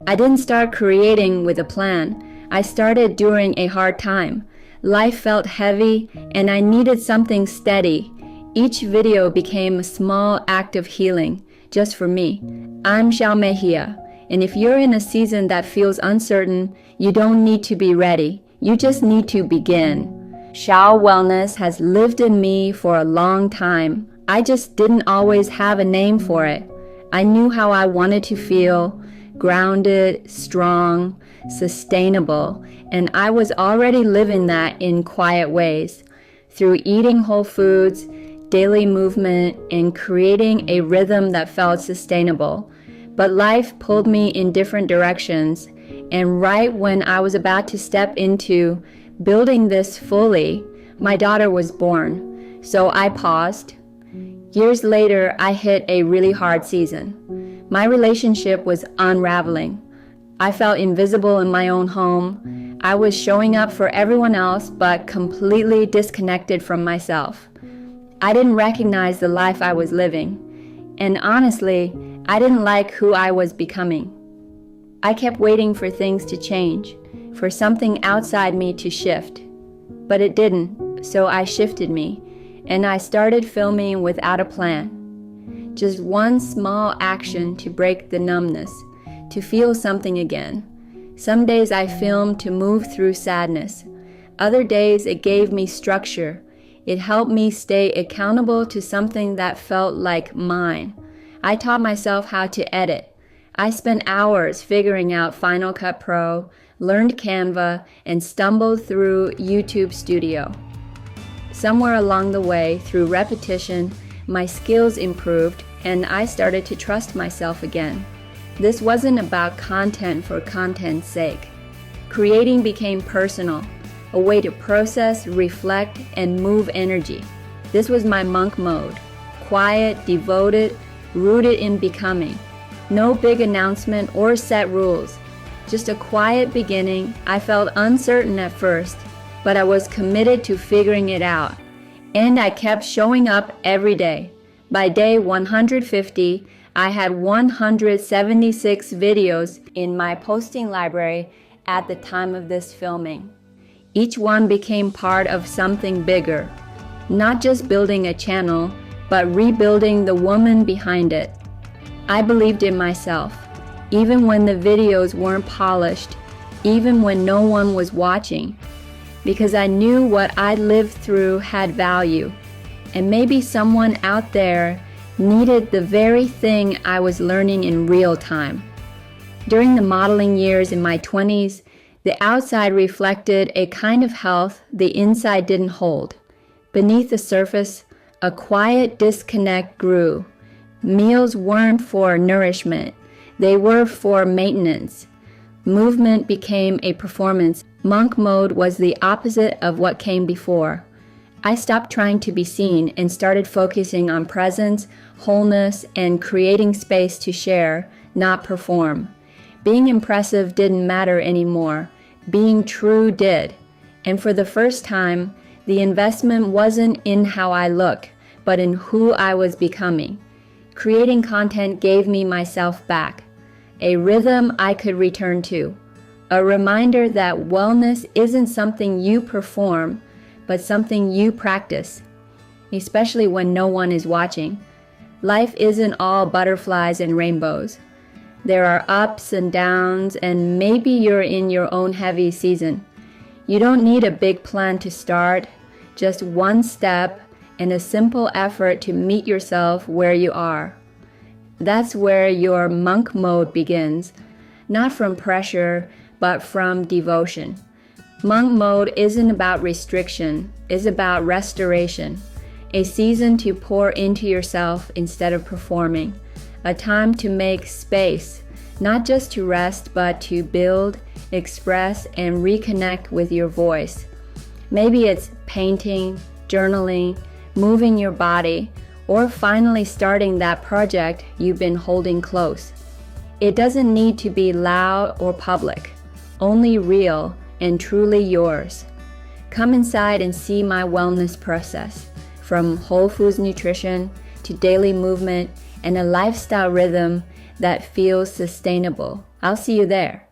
I didn't start creating with a plan. I started during a hard time. Life felt heavy, and I needed something steady. Each video became a small act of healing, just for me. I'm Xiao Mejia, and if you're in a season that feels uncertain, you don't need to be ready. You just need to begin. Xiao Wellness has lived in me for a long time. I just didn't always have a name for it. I knew how I wanted to feel, grounded, strong, sustainable, and I was already living that in quiet ways. Through eating whole foods, daily movement, and creating a rhythm that felt sustainable. But life pulled me in different directions, and right when I was about to step into building this fully, my daughter was born. So I paused. Years later, I hit a really hard season. My relationship was unraveling. I felt invisible in my own home. I was showing up for everyone else, but completely disconnected from myself. I didn't recognize the life I was living. And honestly, I didn't like who I was becoming. I kept waiting for things to change, for something outside me to shift. But it didn't, so I shifted me. And I started filming without a plan. Just one small action to break the numbness, to feel something again. Some days I filmed to move through sadness. Other days it gave me structure. It helped me stay accountable to something that felt like mine. I taught myself how to edit. I spent hours figuring out Final Cut Pro, learned Canva, and stumbled through YouTube Studio. Somewhere along the way, through repetition, my skills improved and I started to trust myself again. This wasn't about content for content's sake. Creating became personal, a way to process, reflect, and move energy. This was my monk mode, quiet, devoted, rooted in becoming. No big announcement or set rules, just a quiet beginning. I felt uncertain at first, but I was committed to figuring it out. And I kept showing up every day. By day 150, I had 176 videos in my posting library at the time of this filming. Each one became part of something bigger, not just building a channel, but rebuilding the woman behind it. I believed in myself, even when the videos weren't polished, even when no one was watching. Because I knew what I lived through had value, and maybe someone out there needed the very thing I was learning in real time. During the modeling years in my 20s, the outside reflected a kind of health the inside didn't hold. Beneath the surface, a quiet disconnect grew. Meals weren't for nourishment, they were for maintenance. Movement became a performance. Monk mode was the opposite of what came before. I stopped trying to be seen and started focusing on presence, wholeness, and creating space to share, not perform. Being impressive didn't matter anymore. Being true did. And for the first time, the investment wasn't in how I look, but in who I was becoming. Creating content gave me myself back, a rhythm I could return to. A reminder that wellness isn't something you perform, but something you practice, especially when no one is watching. Life isn't all butterflies and rainbows. There are ups and downs, and maybe you're in your own heavy season. You don't need a big plan to start, just one step and a simple effort to meet yourself where you are. That's where your monk mode begins, not from pressure, but from devotion. Monk mode isn't about restriction, it's about restoration. A season to pour into yourself instead of performing. A time to make space, not just to rest, but to build, express, and reconnect with your voice. Maybe it's painting, journaling, moving your body, or finally starting that project you've been holding close. It doesn't need to be loud or public, only real and truly yours. Come inside and see my wellness process, from whole foods nutrition to daily movement and a lifestyle rhythm that feels sustainable. I'll see you there.